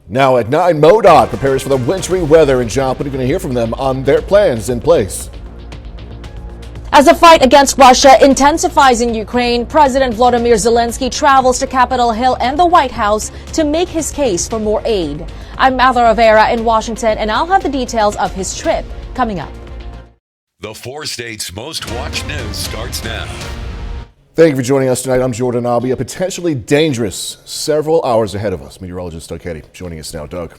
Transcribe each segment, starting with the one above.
Now at 9, MoDOT prepares for the wintry weather in Joplin. You're going to hear from them on their plans in place. As the fight against Russia intensifies in Ukraine, President Volodymyr Zelensky travels to Capitol Hill and the White House to make his case for more aid. I'm Adler Rivera in Washington, and I'll have the details of his trip coming up. The 4 states' most watched news starts now. Thank you for joining us tonight. I'm Jordan Albee. A potentially dangerous several hours ahead of us. Meteorologist Doug Heddy joining us now. Doug.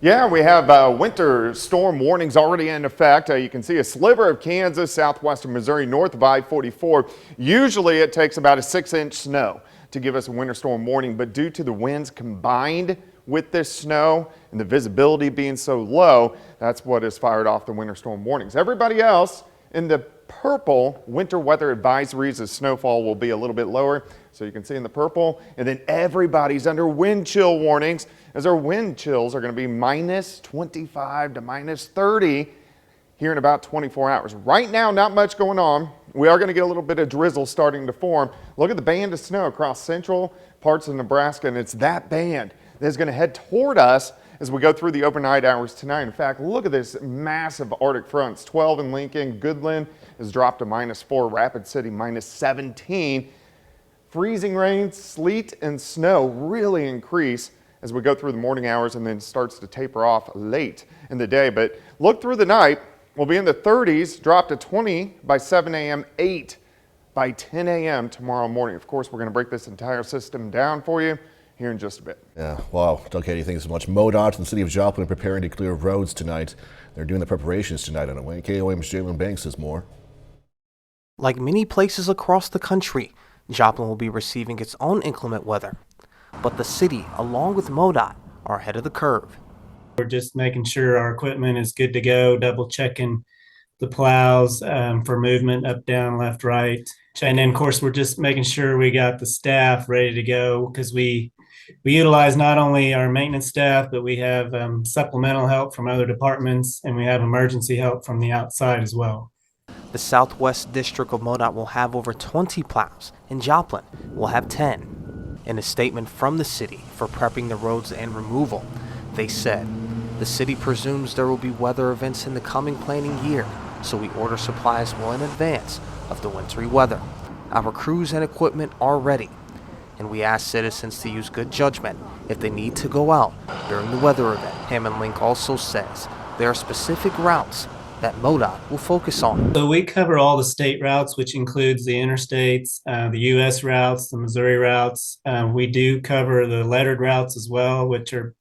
Yeah, we have winter storm warnings already in effect. You can see a sliver of Kansas, southwestern Missouri, north of I-44. Usually it takes about a 6-inch snow to give us a winter storm warning, but due to the winds combined with this snow and the visibility being so low, that's what has fired off the winter storm warnings. Everybody else in the purple winter weather advisories, as snowfall will be a little bit lower. So you can see in the purple, and then everybody's under wind chill warnings, as our wind chills are going to be minus 25 to minus 30 here in about 24 hours. Right now, not much going on. We are going to get a little bit of drizzle starting to form. Look at the band of snow across central parts of Nebraska, and it's that band that is going to head toward us as we go through the overnight hours tonight. In fact, look at this massive Arctic fronts. 12 in Lincoln. Goodland has dropped to minus 4. Rapid City minus 17. Freezing rain, sleet, and snow really increase as we go through the morning hours, and then starts to taper off late in the day. But look through the night. We'll be in the 30s, drop to 20 by 7 a.m., 8 by 10 a.m. tomorrow morning. Of course, we're going to break this entire system down for you here in just a bit. Yeah, wow. Doug Heddy, thanks so much. MoDOT and the city of Joplin are preparing to clear roads tonight. They're doing the preparations tonight on the way. KOAM's Jalen Banks has more. Like many places across the country, Joplin will be receiving its own inclement weather. But the city, along with MoDOT, are ahead of the curve. We're just making sure our equipment is good to go, double checking the plows for movement up, down, left, right. And then, of course, we're just making sure we got the staff ready to go, because we utilize not only our maintenance staff, but we have supplemental help from other departments, and we have emergency help from the outside as well. The Southwest District of MoDOT will have over 20 plows, and Joplin will have 10. In a statement from the city for prepping the roads and removal, they said, "The city presumes there will be weather events in the coming planning year, so we order supplies well in advance of the wintry weather. Our crews and equipment are ready, and we ask citizens to use good judgment if they need to go out during the weather event." Hammond Link also says there are specific routes that MoDOT will focus on. So we cover all the state routes, which includes the interstates, the U.S. routes, the Missouri routes. We do cover the lettered routes as well, which are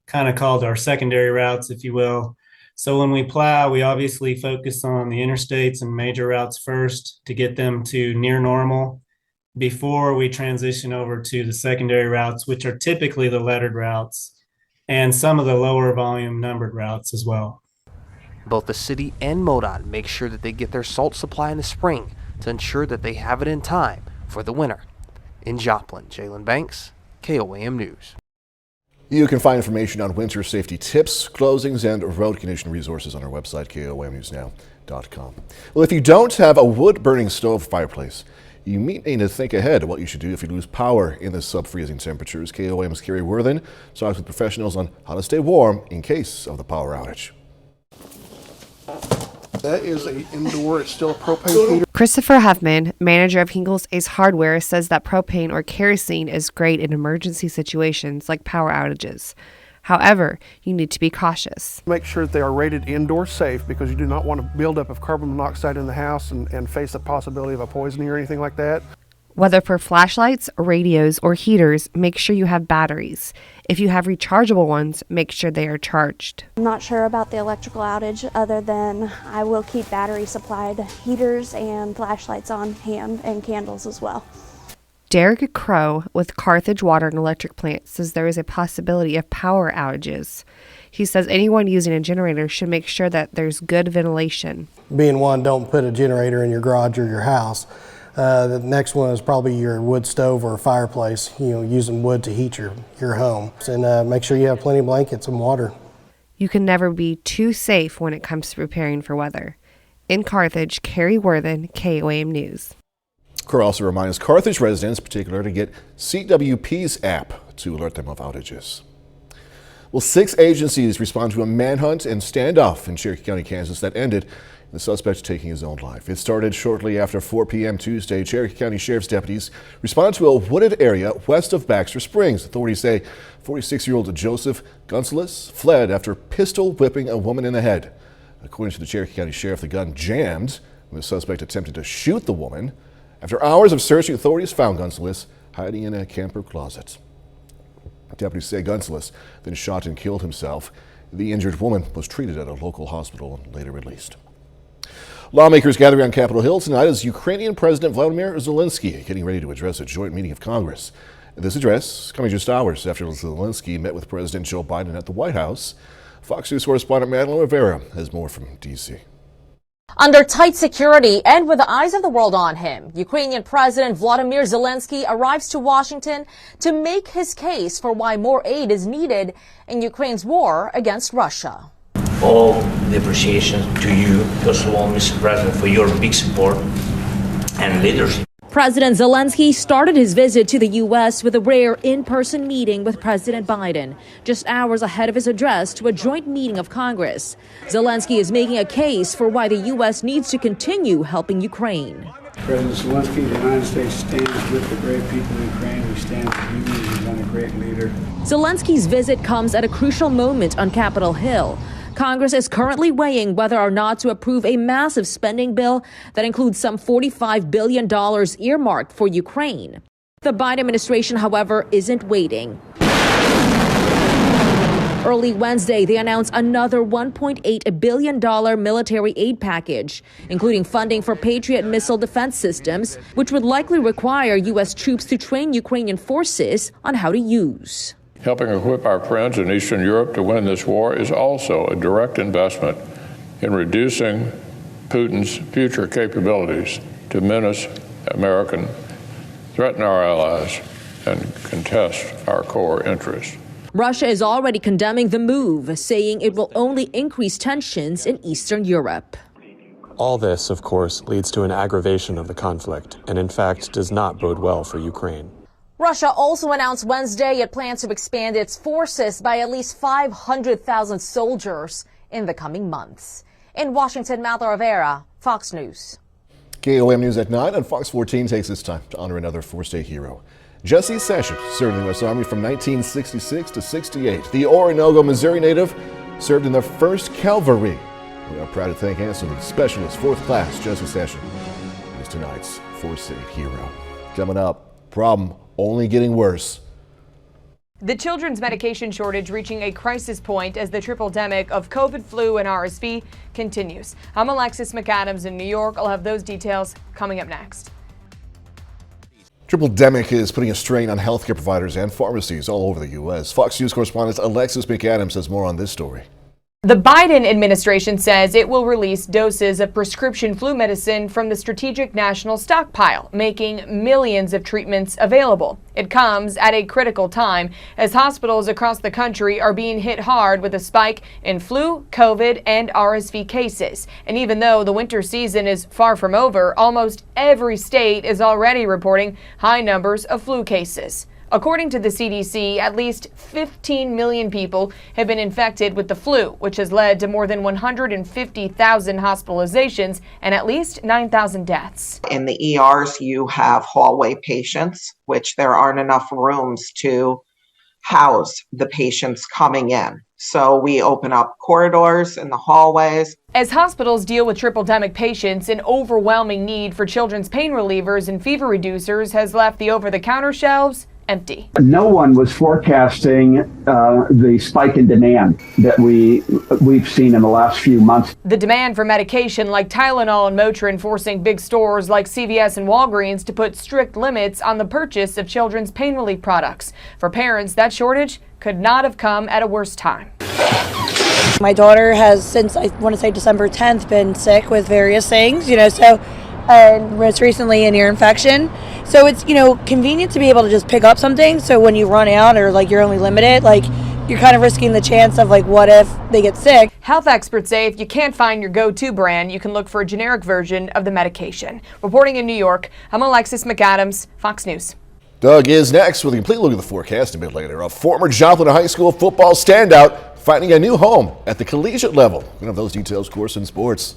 kind of called our secondary routes, if you will. So when we plow, we obviously focus on the interstates and major routes first to get them to near normal before we transition over to the secondary routes, which are typically the lettered routes, and some of the lower volume numbered routes as well. Both the city and MoDOT make sure that they get their salt supply in the spring to ensure that they have it in time for the winter. In Joplin, Jalen Banks, KOAM News. You can find information on winter safety tips, closings, and road condition resources on our website, KOAMNewsNow.com. Well, if you don't have a wood-burning stove fireplace, you may need to think ahead of what you should do if you lose power in the sub-freezing temperatures. KOAM's Carrie Worthen talks with professionals on how to stay warm in case of the power outage. That is an indoor, it's still a propane heater. Christopher Huffman, manager of Hingles Ace Hardware, says that propane or kerosene is great in emergency situations like power outages. However, you need to be cautious. Make sure that they are rated indoor safe, because you do not want to build up of carbon monoxide in the house and face the possibility of a poisoning or anything like that. Whether for flashlights, radios, or heaters, make sure you have batteries. If you have rechargeable ones, make sure they are charged. I'm not sure about the electrical outage, other than I will keep battery supplied heaters and flashlights on hand, and candles as well. Derek Crow with Carthage Water and Electric Plant says there is a possibility of power outages. He says anyone using a generator should make sure that there's good ventilation. Being one, don't put a generator in your garage or your house. The next one is probably your wood stove or fireplace, using wood to heat your home. And make sure you have plenty of blankets and water. You can never be too safe when it comes to preparing for weather. In Carthage, Carrie Worthen, KOAM News. Crow also reminds Carthage residents in particular to get CWP's app to alert them of outages. Well, Well, 6 agencies responded to a manhunt and standoff in Cherokee County, Kansas that ended in the suspect taking his own life. It started shortly after 4 p.m. Tuesday. Cherokee County Sheriff's deputies responded to a wooded area west of Baxter Springs. Authorities say 46-year-old Joseph Gonzalez fled after pistol whipping a woman in the head. According to the Cherokee County Sheriff, the gun jammed when the suspect attempted to shoot the woman. After hours of searching, authorities found Gonzalez hiding in a camper closet. Deputies say Gonzalez then shot and killed himself. The injured woman was treated at a local hospital and later released. Lawmakers gathering on Capitol Hill tonight as Ukrainian President Vladimir Zelensky getting ready to address a joint meeting of Congress. This address coming just hours after Zelensky met with President Joe Biden at the White House. Fox News correspondent Madeline Rivera has more from D.C. Under tight security and with the eyes of the world on him, Ukrainian President Volodymyr Zelensky arrives to Washington to make his case for why more aid is needed in Ukraine's war against Russia. All the appreciation to you, first of all, Mr. President, for your big support and leadership. President Zelensky started his visit to the U.S. with a rare in-person meeting with President Biden, just hours ahead of his address to a joint meeting of Congress. Zelensky is making a case for why the U.S. needs to continue helping Ukraine. President Zelensky, the United States stands with the brave people of Ukraine. We stand with you. He's been a great leader. Zelensky's visit comes at a crucial moment on Capitol Hill. Congress is currently weighing whether or not to approve a massive spending bill that includes some $45 billion earmarked for Ukraine. The Biden administration, however, isn't waiting. Early Wednesday, they announced another $1.8 billion military aid package, including funding for Patriot missile defense systems, which would likely require U.S. troops to train Ukrainian forces on how to use. Helping equip our friends in Eastern Europe to win this war is also a direct investment in reducing Putin's future capabilities to menace American, threaten our allies, and contest our core interests. Russia is already condemning the move, saying it will only increase tensions in Eastern Europe. All this, of course, leads to an aggravation of the conflict, and in fact does not bode well for Ukraine. Russia also announced Wednesday it plans to expand its forces by at least 500,000 soldiers in the coming months. In Washington, Madeline Rivera, Fox News. KOAM News at 9 and Fox 14 takes this time to honor another four-state hero. Jesse Sessions served in the U.S. Army from 1966 to 68. The Orinoco, Missouri native served in the 1st Cavalry. We are proud to thank Hanson Specialist 4th Class Jesse Sessions is tonight's four-state hero. Coming up, problem only getting worse. The children's medication shortage reaching a crisis point as the triple-demic of COVID, flu, and RSV continues. I'm Alexis McAdams in New York. I'll have those details coming up next. Triple-demic is putting a strain on healthcare providers and pharmacies all over the U.S. Fox News correspondent Alexis McAdams has more on this story. The Biden administration says it will release doses of prescription flu medicine from the Strategic National Stockpile, making millions of treatments available. It comes at a critical time as hospitals across the country are being hit hard with a spike in flu, COVID, and RSV cases. And even though the winter season is far from over, almost every state is already reporting high numbers of flu cases. According to the CDC, at least 15 million people have been infected with the flu, which has led to more than 150,000 hospitalizations and at least 9,000 deaths. In the ERs, you have hallway patients, which there aren't enough rooms to house the patients coming in. So we open up corridors in the hallways. As hospitals deal with triple-demic patients, an overwhelming need for children's pain relievers and fever reducers has left the over-the-counter shelves empty. No one was forecasting the spike in demand that we've seen in the last few months. The demand for medication like Tylenol and Motrin forcing big stores like CVS and Walgreens to put strict limits on the purchase of children's pain relief products. For parents, that shortage could not have come at a worse time. My daughter has, since I want to say December 10th, been sick with various things, and most recently an ear infection. So it's, convenient to be able to just pick up something. So when you run out or you're only limited, you're kind of risking the chance of what if they get sick. Health experts say if you can't find your go-to brand, you can look for a generic version of the medication. Reporting in New York, I'm Alexis McAdams, Fox News. Doug is next with a complete look at the forecast a bit later. A former Joplin High School football standout finding a new home at the collegiate level. We're going to have those details, of course, in sports.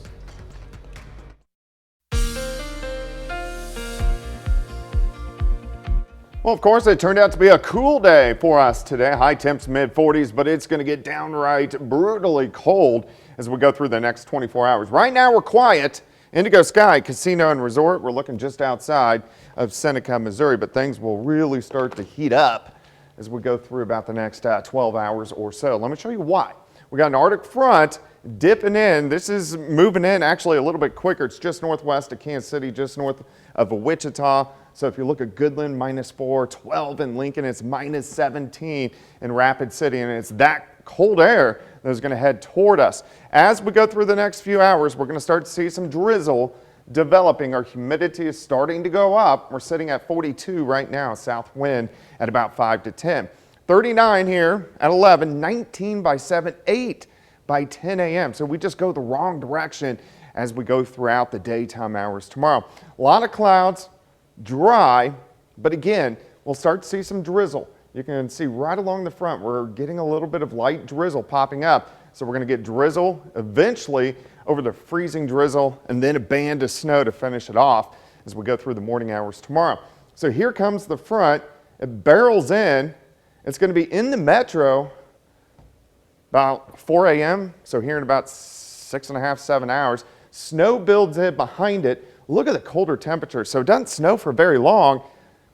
Well, of course, it turned out to be a cool day for us today. High temps mid-40s, but it's going to get downright brutally cold as we go through the next 24 hours. Right now, we're quiet. Indigo Sky Casino and Resort. We're looking just outside of Seneca, Missouri, but things will really start to heat up as we go through about the next 12 hours or so. Let me show you why. We got an Arctic front dipping in. This is moving in actually a little bit quicker. It's just northwest of Kansas City, just north of Wichita. So if you look at Goodland, -4, 12 in Lincoln, it's -17 in Rapid City, and it's that cold air that is going to head toward us. As we go through the next few hours, we're going to start to see some drizzle developing. Our humidity is starting to go up. We're sitting at 42 right now, south wind at about 5 to 10. 39 here at 11, 19 by 7, 8 by 10 a.m. So we just go the wrong direction as we go throughout the daytime hours tomorrow. A lot of clouds, dry, but again, we'll start to see some drizzle. You can see right along the front, we're getting a little bit of light drizzle popping up. So we're going to get drizzle eventually over the freezing drizzle and then a band of snow to finish it off as we go through the morning hours tomorrow. So here comes the front. It barrels in. It's going to be in the metro about 4 a.m. So here in about 6.5, 7 hours. Snow builds in behind it. Look at the colder temperature. So it doesn't snow for very long,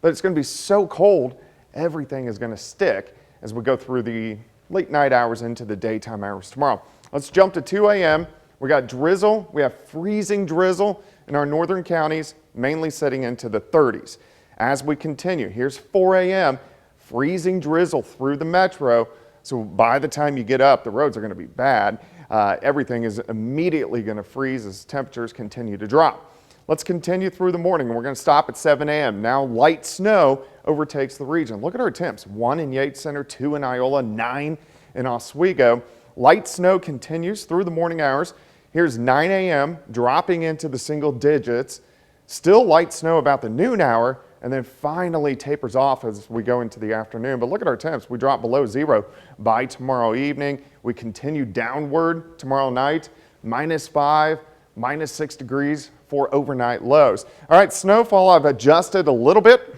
but it's going to be so cold, everything is going to stick as we go through the late night hours into the daytime hours tomorrow. Let's jump to 2 a.m. We got drizzle. We have freezing drizzle in our northern counties, mainly setting into the 30s. As we continue, here's 4 a.m., freezing drizzle through the metro. So by the time you get up, the roads are going to be bad. Everything is immediately going to freeze as temperatures continue to drop. Let's continue through the morning, and we're going to stop at 7 a.m. Now light snow overtakes the region. Look at our temps. 1 in Yates Center, 2 in Iola, 9 in Oswego. Light snow continues through the morning hours. Here's 9 a.m. dropping into the single digits. Still light snow about the noon hour, and then finally tapers off as we go into the afternoon. But look at our temps. We drop below 0 by tomorrow evening. We continue downward tomorrow night, -5, -6 degrees for overnight lows. All right, snowfall, I've adjusted a little bit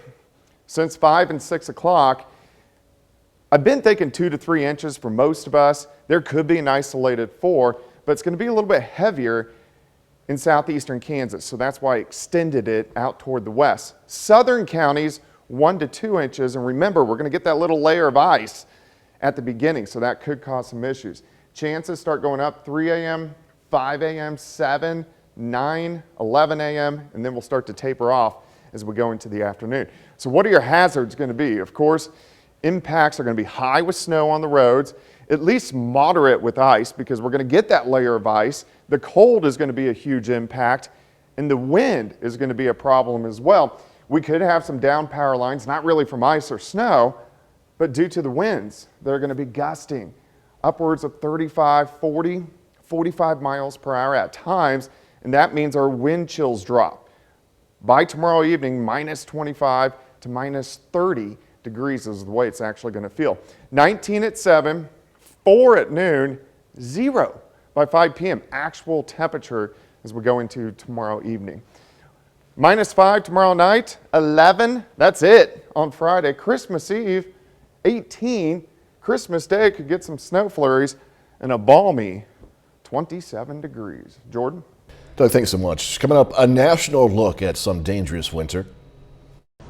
since 5 and 6 o'clock. I've been thinking 2 to 3 inches for most of us. There could be an isolated 4, but it's going to be a little bit heavier in southeastern Kansas, so that's why I extended it out toward the west. Southern counties, 1 to 2 inches, and remember, we're going to get that little layer of ice at the beginning, so that could cause some issues. Chances start going up 3 a.m., 5 a.m., 7, 9, 11 a.m., and then we'll start to taper off as we go into the afternoon. So what are your hazards going to be? Of course, impacts are going to be high with snow on the roads, at least moderate with ice, because we're going to get that layer of ice. The cold is going to be a huge impact, and the wind is going to be a problem as well. We could have some down power lines, not really from ice or snow, but due to the winds that are going to be gusting upwards of 35, 40, 45 miles per hour at times, and that means our wind chills drop. By tomorrow evening, -25 to -30 degrees is the way it's actually going to feel. 19 at 7, 4 at noon, 0 by 5 p.m. Actual temperature as we go into tomorrow evening. -5 tomorrow night, 11, that's it on Friday. Christmas Eve, 18. Christmas Day could get some snow flurries and a balmy 27 degrees. Jordan? Doug, thanks so much. Coming up, a national look at some dangerous winter.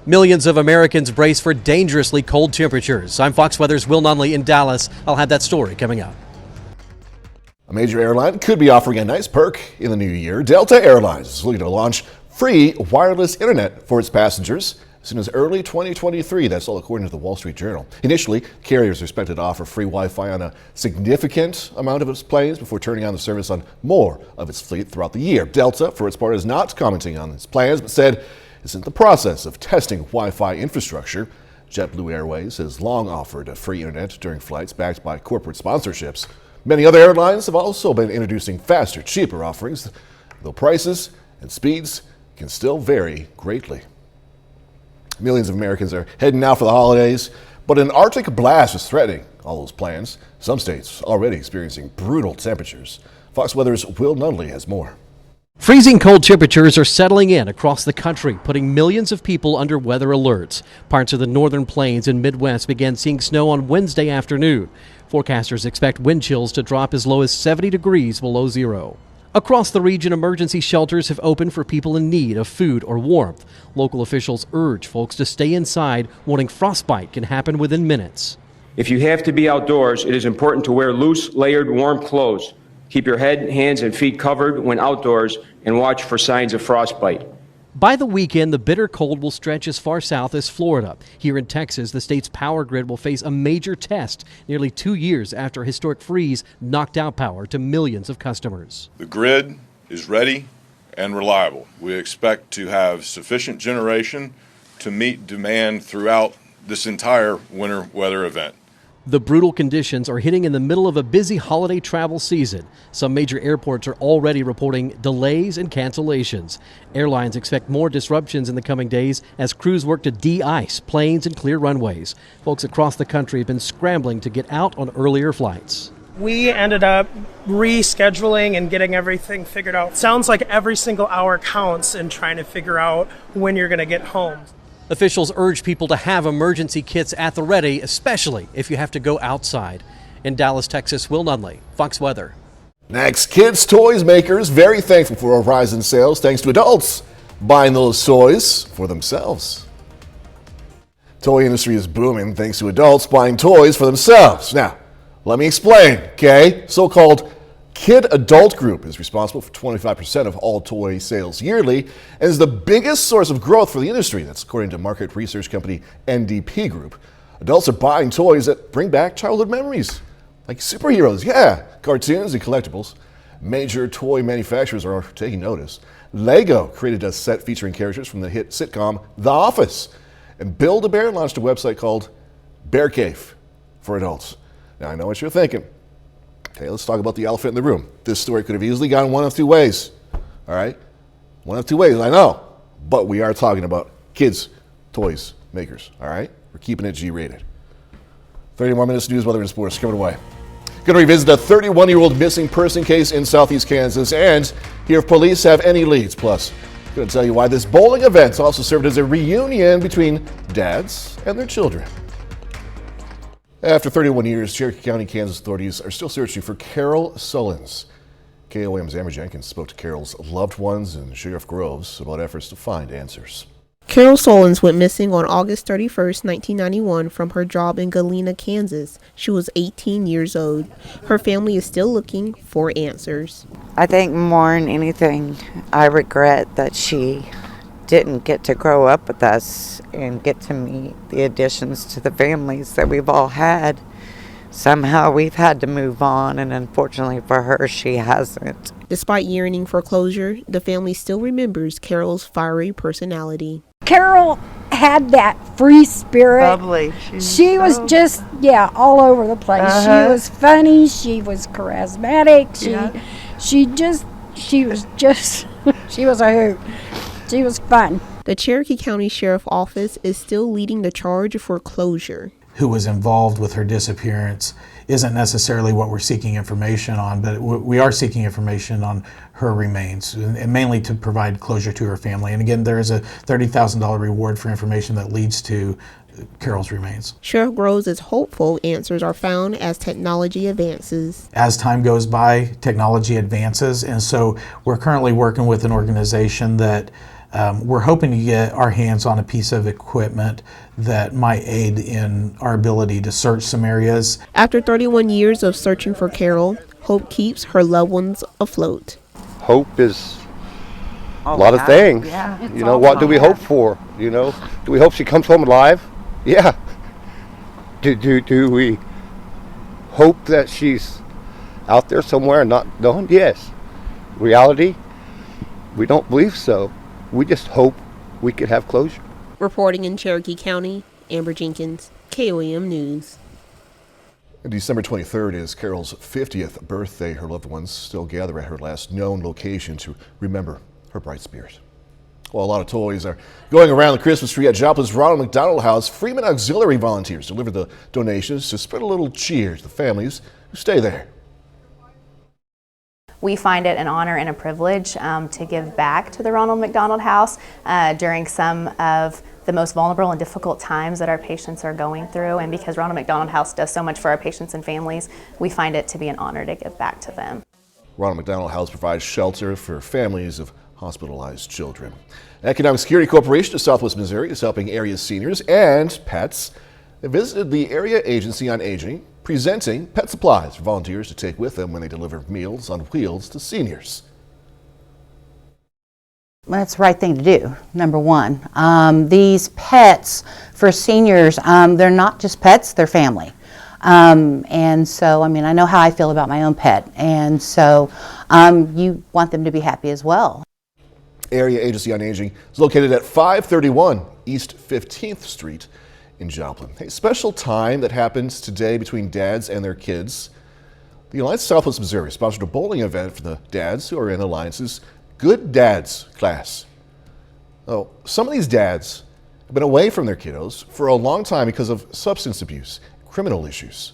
Millions of Americans brace for dangerously cold temperatures. I'm Fox Weather's Will Nunley in Dallas. I'll have that story coming up. A major airline could be offering a nice perk in the new year. Delta Airlines is looking to launch free wireless internet for its passengers as soon as early 2023. That's all according to the Wall Street Journal. Initially, carriers are expected to offer free Wi-Fi on a significant amount of its planes before turning on the service on more of its fleet throughout the year. Delta, for its part, is not commenting on its plans, but said it's in the process of testing Wi-Fi infrastructure. JetBlue Airways has long offered a free internet during flights backed by corporate sponsorships. Many other airlines have also been introducing faster, cheaper offerings, though prices and speeds can still vary greatly. Millions of Americans are heading out for the holidays, but an Arctic blast is threatening all those plans. Some states already experiencing brutal temperatures. Fox Weather's Will Nunley has more. Freezing cold temperatures are settling in across the country, putting millions of people under weather alerts. Parts of the northern plains and Midwest began seeing snow on Wednesday afternoon. Forecasters expect wind chills to drop as low as 70 degrees below zero. Across the region, emergency shelters have opened for people in need of food or warmth. Local officials urge folks to stay inside, warning frostbite can happen within minutes. If you have to be outdoors, it is important to wear loose, layered, warm clothes. Keep your head, hands, and feet covered when outdoors and watch for signs of frostbite. By the weekend, the bitter cold will stretch as far south as Florida. Here in Texas, the state's power grid will face a major test nearly 2 years after a historic freeze knocked out power to millions of customers. The grid is ready and reliable. We expect to have sufficient generation to meet demand throughout this entire winter weather event. The brutal conditions are hitting in the middle of a busy holiday travel season. Some major airports are already reporting delays and cancellations. Airlines expect more disruptions in the coming days as crews work to de-ice planes and clear runways. Folks across the country have been scrambling to get out on earlier flights. We ended up rescheduling and getting everything figured out. Sounds like every single hour counts in trying to figure out when you're going to get home. Officials urge people to have emergency kits at the ready, especially if you have to go outside. In Dallas, Texas, Will Nunley, Fox Weather. Next, kids' toys makers very thankful for a rise in sales thanks to adults buying those toys for themselves. Toy industry is booming thanks to adults buying toys for themselves. Now, let me explain, okay? So-called kid-adult group is responsible for 25% of all toy sales yearly and is the biggest source of growth for the industry. That's according to market research company NDP Group. Adults are buying toys that bring back childhood memories, like superheroes, cartoons and collectibles. Major toy manufacturers are taking notice. Lego created a set featuring characters from the hit sitcom The Office. And Build-A-Bear launched a website called Bear Cave for adults. Now, I know what you're thinking. Okay, let's talk about the elephant in the room. This story could have easily gone one of two ways. All right? One of two ways, I know. But we are talking about kids, toys, makers. All right? We're keeping it G-rated. 30 more minutes of news, weather, and sports coming away. Going to revisit a 31-year-old missing person case in southeast Kansas and hear if police have any leads. Plus, going to tell you why this bowling event also served as a reunion between dads and their children. After 31 years, Cherokee County, Kansas authorities are still searching for Carol Sullins. KOAM's Amber Jenkins spoke to Carol's loved ones and Sheriff Groves about efforts to find answers. Carol Sullins went missing on August 31st, 1991 from her job in Galena, Kansas. She was 18 years old. Her family is still looking for answers. I think more than anything, I regret that she didn't get to grow up with us and get to meet the additions to the families that we've all had. Somehow we've had to move on, and unfortunately for her, she hasn't. Despite yearning for closure, the family still remembers Carol's fiery personality. Carol had that free spirit. Bubbly. She was just, all over the place. She was funny. She was charismatic. She was a hoot. She was fun. The Cherokee County Sheriff Office is still leading the charge for closure. Who was involved with her disappearance isn't necessarily what we're seeking information on, but we are seeking information on her remains, and mainly to provide closure to her family. And again, there is a $30,000 reward for information that leads to Carol's remains. Sheriff Groves is hopeful answers are found as technology advances. As time goes by, technology advances, and so we're currently working with an organization that we're hoping to get our hands on a piece of equipment that might aid in our ability to search some areas. After 31 years of searching for Carol, hope keeps her loved ones afloat. Hope is a lot of things. Yeah, you know, what do we hope for? You know, do we hope she comes home alive? Yeah. Do we hope that she's out there somewhere and not known? Yes. Reality, we don't believe so. We just hope we could have closure. Reporting in Cherokee County, Amber Jenkins, KOAM News. December 23rd is Carol's 50th birthday. Her loved ones still gather at her last known location to remember her bright spirit. Well, a lot of toys are going around the Christmas tree at Joplin's Ronald McDonald House. Freeman Auxiliary volunteers delivered the donations to spread a little cheer to the families who stay there. We find it an honor and a privilege to give back to the Ronald McDonald House during some of the most vulnerable and difficult times that our patients are going through. And because Ronald McDonald House does so much for our patients and families, we find it to be an honor to give back to them. Ronald McDonald House provides shelter for families of hospitalized children. Economic Security Corporation of Southwest Missouri is helping area seniors and pets. They visited the Area Agency on Aging, presenting pet supplies for volunteers to take with them when they deliver Meals on Wheels to seniors. Well, that's the right thing to do, number one. These pets for seniors, they're not just pets, they're family. And so, I mean, I know how I feel about my own pet, and so you want them to be happy as well. Area Agency on Aging is located at 531 East 15th Street in Joplin. A special time that happens today between dads and their kids. The Alliance of Southwest Missouri sponsored a bowling event for the dads who are in Alliance's Good Dads class. Oh, some of these dads have been away from their kiddos for a long time because of substance abuse, criminal issues.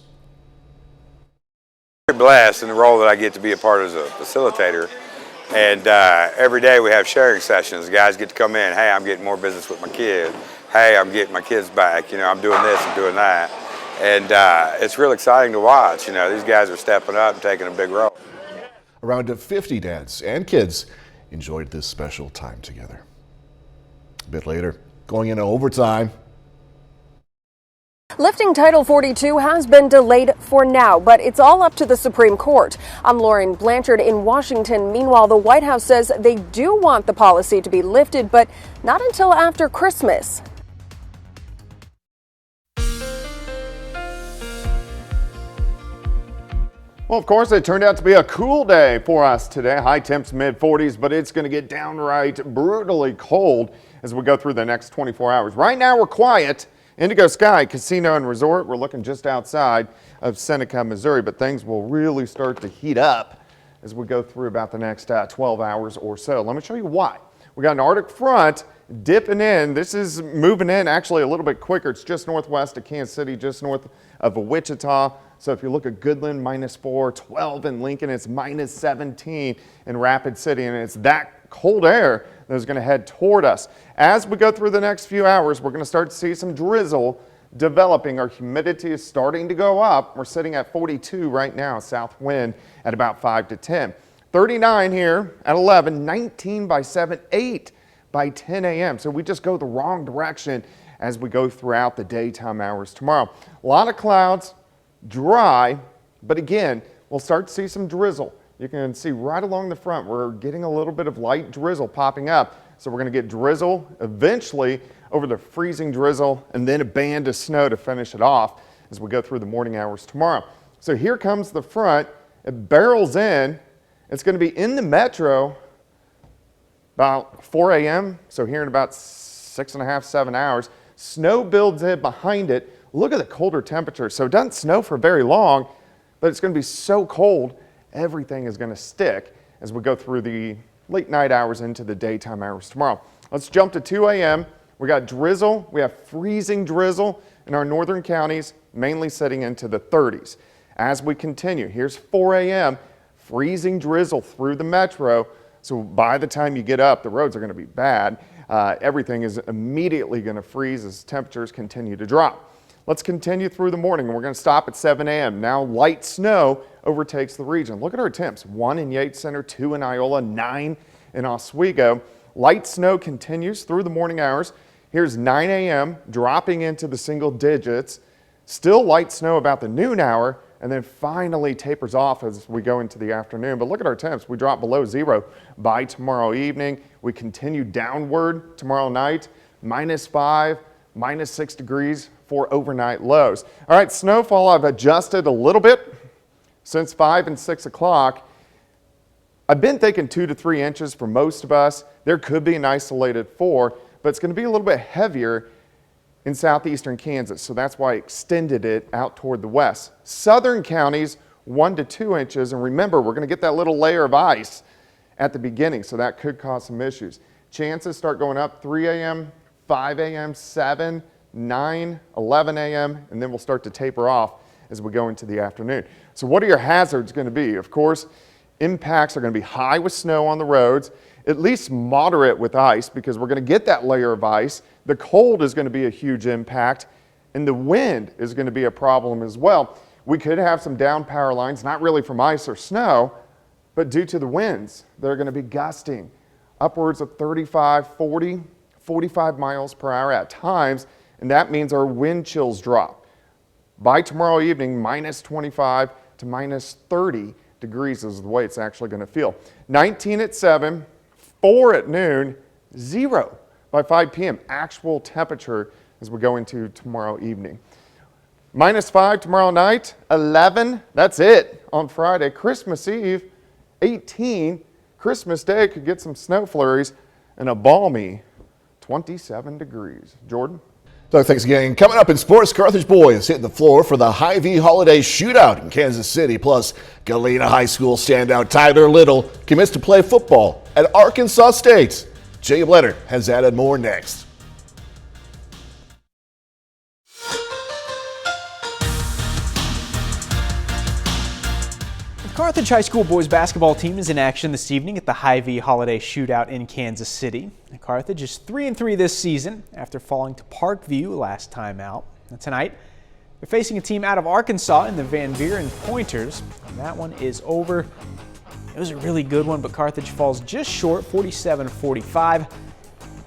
I'm blessed in the role that I get to be a part as a facilitator. And every day we have sharing sessions. Guys get to come in. Hey, I'm getting more business with my kid. Hey, I'm getting my kids back. You know, I'm doing this and doing that. And it's real exciting to watch. You know, these guys are stepping up and taking a big role. Around 50 dads and kids enjoyed this special time together. A bit later, going into overtime. Lifting Title 42 has been delayed for now, but it's all up to the Supreme Court. I'm Lauren Blanchard in Washington. Meanwhile, the White House says they do want the policy to be lifted, but not until after Christmas. Well, of course, it turned out to be a cool day for us today. High temps mid-40s, but it's going to get downright brutally cold as we go through the next 24 hours. Right now, we're quiet. Indigo Sky Casino and Resort, we're looking just outside of Seneca, Missouri, but things will really start to heat up as we go through about the next 12 hours or so. Let me show you why. We got an Arctic front dipping in. This is moving in actually a little bit quicker. It's just northwest of Kansas City, just north of Wichita. So if you look at Goodland, -4, 12 in Lincoln, it's -17 in Rapid City, and it's that cold air that is going to head toward us. As we go through the next few hours, we're going to start to see some drizzle developing. Our humidity is starting to go up. We're sitting at 42 right now, south wind at about 5 to 10. 39 here at 11, 19 by 7, 8 by 10 a.m. So we just go the wrong direction as we go throughout the daytime hours tomorrow. A lot of clouds, dry, but again, we'll start to see some drizzle. You can see right along the front, we're getting a little bit of light drizzle popping up. So we're going to get drizzle eventually over the freezing drizzle and then a band of snow to finish it off as we go through the morning hours tomorrow. So here comes the front. It barrels in. It's going to be in the metro about 4 a.m. So here in about 6.5, 7 hours. Snow builds in behind it. Look at the colder temperature. So it doesn't snow for very long, but it's going to be so cold, everything is going to stick as we go through the late night hours into the daytime hours tomorrow. Let's jump to 2 a.m. We got drizzle. We have freezing drizzle in our northern counties, mainly setting into the 30s. As we continue, here's 4 a.m. freezing drizzle through the metro. So by the time you get up, the roads are going to be bad. Everything is immediately going to freeze as temperatures continue to drop. Let's continue through the morning, and we're going to stop at 7 a.m. Now light snow overtakes the region. Look at our temps. 1 in Yates Center, 2 in Iola, 9 in Oswego. Light snow continues through the morning hours. Here's 9 a.m. dropping into the single digits. Still light snow about the noon hour, and then finally tapers off as we go into the afternoon. But look at our temps. We drop below 0 by tomorrow evening. We continue downward tomorrow night, -5, -6 degrees for overnight lows. All right, snowfall, I've adjusted a little bit since 5 and 6 o'clock. I've been thinking 2 to 3 inches for most of us. There could be an isolated 4, but it's going to be a little bit heavier in southeastern Kansas, so that's why I extended it out toward the west. Southern counties, 1 to 2 inches, and remember, we're going to get that little layer of ice at the beginning, so that could cause some issues. Chances start going up 3 a.m., 5 a.m., 7, 9, 11 a.m., and then we'll start to taper off as we go into the afternoon. So what are your hazards going to be? Of course, impacts are going to be high with snow on the roads, at least moderate with ice, because we're going to get that layer of ice. The cold is going to be a huge impact, and the wind is going to be a problem as well. We could have some down power lines, not really from ice or snow, but due to the winds that are going to be gusting upwards of 35, 40, 45 miles per hour at times, and that means our wind chills drop. By tomorrow evening, minus 25 to minus 30 degrees is the way it's actually going to feel. 19 at 7, 4 at noon, 0 by 5 p.m. Actual temperature as we go into tomorrow evening. Minus 5 tomorrow night, 11, that's it on Friday. Christmas Eve, 18. Christmas Day could get some snow flurries and a balmy 27 degrees. Jordan? Doug, thanks again. Coming up in sports, Carthage boys hitting the floor for the Hy-Vee Holiday Shootout in Kansas City. Plus, Galena High School standout Tyler Little commits to play football at Arkansas State. Jacob Leonard has that and more next. The Carthage High School boys basketball team is in action this evening at the Hy-Vee Holiday Shootout in Kansas City. Carthage is 3-3 this season after falling to Parkview last time out. And tonight, they're facing a team out of Arkansas in the Van Buren Pointers. And that one is over. It was a really good one, but Carthage falls just short, 47-45.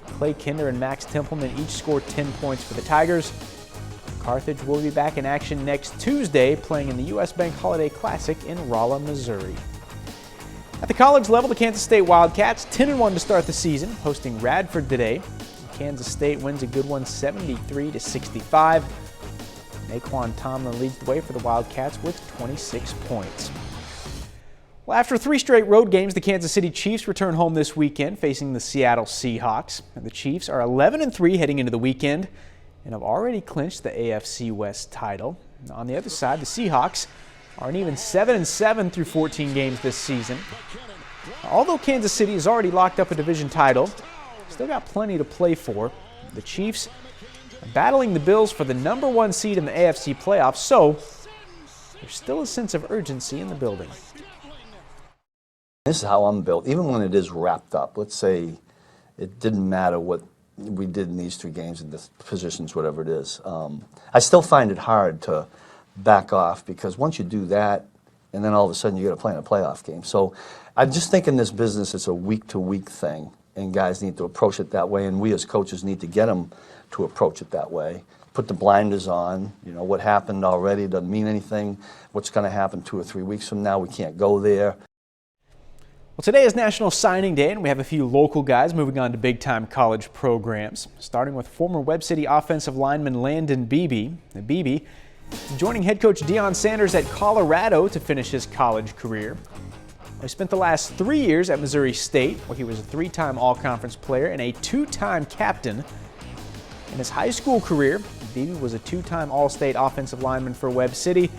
Clay Kinder and Max Templeman each scored 10 points for the Tigers. Carthage will be back in action next Tuesday, playing in the U.S. Bank Holiday Classic in Rolla, Missouri. At the college level, the Kansas State Wildcats 10-1 to start the season, hosting Radford today. Kansas State wins a good one, 73-65. Naquan Tomlin leads the way for the Wildcats with 26 points. Well, after 3 straight road games, the Kansas City Chiefs return home this weekend, facing the Seattle Seahawks. And the Chiefs are 11-3 heading into the weekend and have already clinched the AFC West title. On the other side, the Seahawks are an even 7-7 through 14 games this season. Although Kansas City has already locked up a division title, still got plenty to play for. The Chiefs are battling the Bills for the #1 seed in the AFC playoffs, so there's still a sense of urgency in the building. This is how I'm built. Even when it is wrapped up, let's say it didn't matter what we did in these 3 games in the positions, whatever it is. I still find it hard to back off because once you do that, and then all of a sudden you got to play in a playoff game. So I just think in this business it's a week-to-week thing, and guys need to approach it that way, and we as coaches need to get them to approach it that way. Put the blinders on. You know, what happened already doesn't mean anything. What's going to happen 2 or 3 weeks from now, we can't go there. Well, today is National Signing Day, and we have a few local guys moving on to big-time college programs, starting with former Webb City offensive lineman Landon Beebe. Beebe joining head coach Deion Sanders at Colorado to finish his college career. He spent the last 3 years at Missouri State, where he was a 3-time All-Conference player and a 2-time captain. In his high school career, Beebe was a 2-time All-State offensive lineman for Webb City,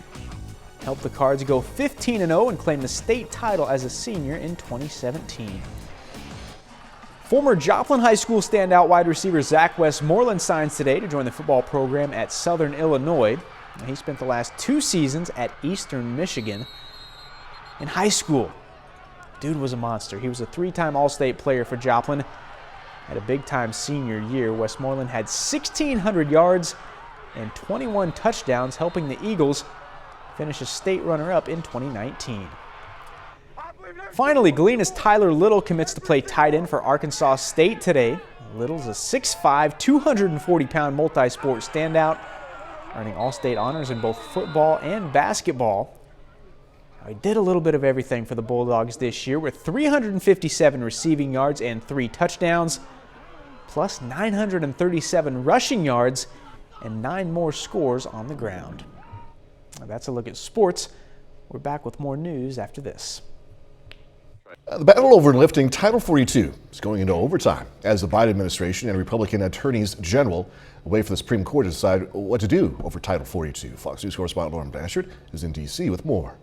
helped the Cards go 15-0 and claim the state title as a senior in 2017. Former Joplin High School standout wide receiver Zach Westmoreland signs today to join the football program at Southern Illinois. He spent the last 2 seasons at Eastern Michigan. In high school, dude was a monster. He was a 3-time All-State player for Joplin. Had a big-time senior year. Westmoreland had 1,600 yards and 21 touchdowns, helping the Eagles finish as state runner-up in 2019. Finally, Galena's Tyler Little commits to play tight end for Arkansas State today. Little's a 6'5", 240-pound multi-sport standout, earning All-State honors in both football and basketball. He did a little bit of everything for the Bulldogs this year with 357 receiving yards and 3 touchdowns, plus 937 rushing yards and 9 more scores on the ground. Now that's a look at sports. We're back with more news after this. The battle over lifting Title 42 is going into overtime as the Biden administration and Republican attorneys general wait for the Supreme Court to decide what to do over Title 42. Fox News correspondent Lauren Blanchard is in D.C. with more.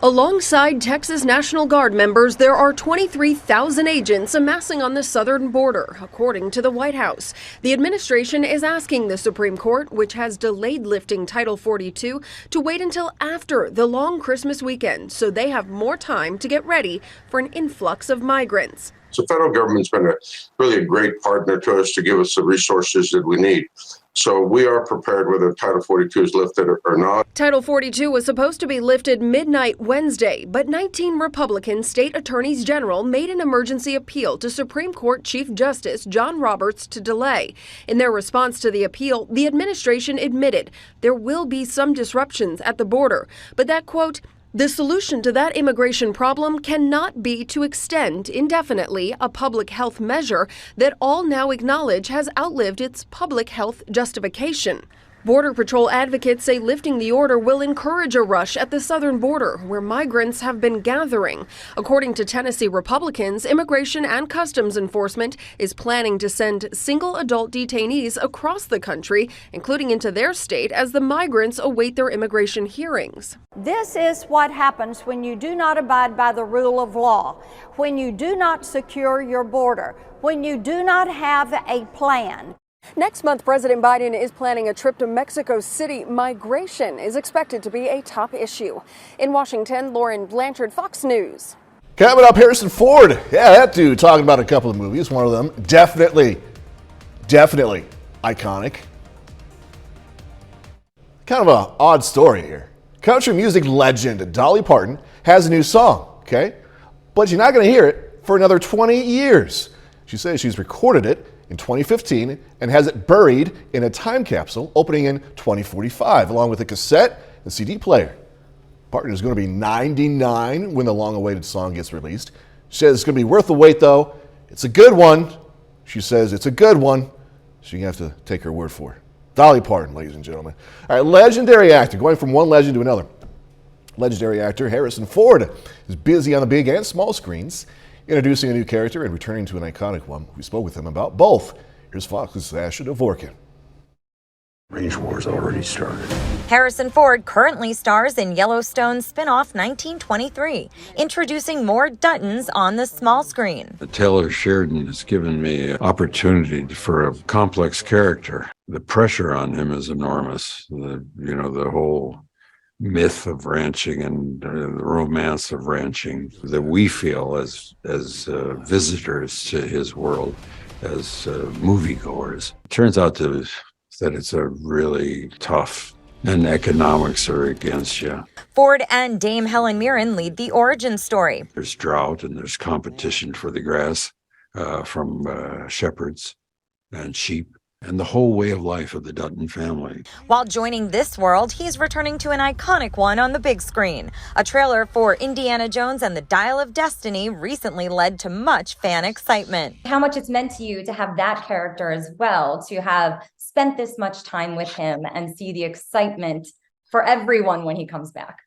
Alongside Texas National Guard members, there are 23,000 agents amassing on the southern border, according to the White House. The administration is asking the Supreme Court, which has delayed lifting Title 42, to wait until after the long Christmas weekend so they have more time to get ready for an influx of migrants. So the federal government's been really a great partner to us to give us the resources that we need. So we are prepared whether Title 42 is lifted or not. Title 42 was supposed to be lifted midnight Wednesday, but 19 Republican state attorneys general made an emergency appeal to Supreme Court Chief Justice John Roberts to delay. In their response to the appeal, the administration admitted there will be some disruptions at the border, but that, quote, the solution to that immigration problem cannot be to extend indefinitely a public health measure that all now acknowledge has outlived its public health justification. Border Patrol advocates say lifting the order will encourage a rush at the southern border, where migrants have been gathering. According to Tennessee Republicans, Immigration and Customs Enforcement is planning to send single adult detainees across the country, including into their state, as the migrants await their immigration hearings. This is what happens when you do not abide by the rule of law, when you do not secure your border, when you do not have a plan. Next month, President Biden is planning a trip to Mexico City. Migration is expected to be a top issue. In Washington, Lauren Blanchard, Fox News. Coming up, Harrison Ford. Yeah, that dude talking about a couple of movies. One of them, definitely iconic. Kind of an odd story here. Country music legend Dolly Parton has a new song, okay? But you're not going to hear it for another 20 years. She says she's recorded it in 2015 and has it buried in a time capsule opening in 2045, along with a cassette and CD player. Parton is going to be 99 when the long-awaited song gets released. She says it's going to be worth the wait, though. It's a good one. She says it's a good one, so you have to take her word for it. Dolly Parton, ladies and gentlemen. All right, legendary actor, going from one legend to another. Legendary actor Harrison Ford is busy on the big and small screens, introducing a new character and returning to an iconic one. We spoke with him about both. Here's Fox's Asher Dvorkin. Range War's already started. Harrison Ford currently stars in Yellowstone's spin-off 1923, introducing more Duttons on the small screen. Taylor Sheridan has given me an opportunity for a complex character. The pressure on him is enormous. The whole myth of ranching and the romance of ranching that we feel as visitors to his world, as moviegoers. It turns out that it's a really tough, and economics are against you. Ford and Dame Helen Mirren lead the origin story. There's drought and there's competition for the grass from shepherds and sheep, and the whole way of life of the Dutton family. While joining this world, he's returning to an iconic one on the big screen. A trailer for Indiana Jones and the Dial of Destiny recently led to much fan excitement. How much it's meant to you to have that character as well, to have spent this much time with him and see the excitement for everyone when he comes back.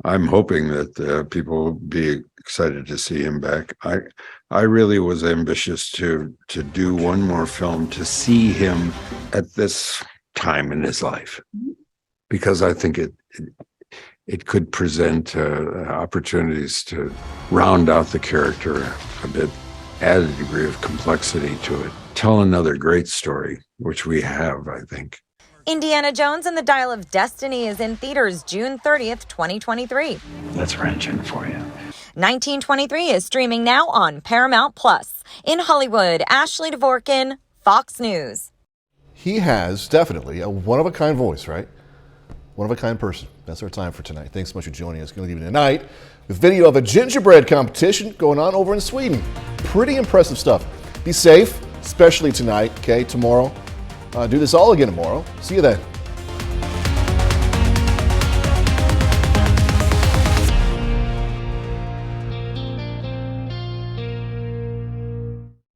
I'm hoping that people will be excited to see him back. I really was ambitious to do one more film to see him at this time in his life, because I think it could present opportunities to round out the character a bit, add a degree of complexity to it, tell another great story, which we have, I think. Indiana Jones and the Dial of Destiny is in theaters June 30th, 2023. That's ranching for you. 1923 is streaming now on Paramount Plus. In Hollywood, Ashley Dvorkin, Fox News. He has definitely a one-of-a-kind voice, right? One-of-a-kind person. That's our time for tonight. Thanks so much for joining us. Going to leave you tonight with video of a gingerbread competition going on over in Sweden. Pretty impressive stuff. Be safe, especially tonight, okay? Tomorrow. Do this all again tomorrow. See you then.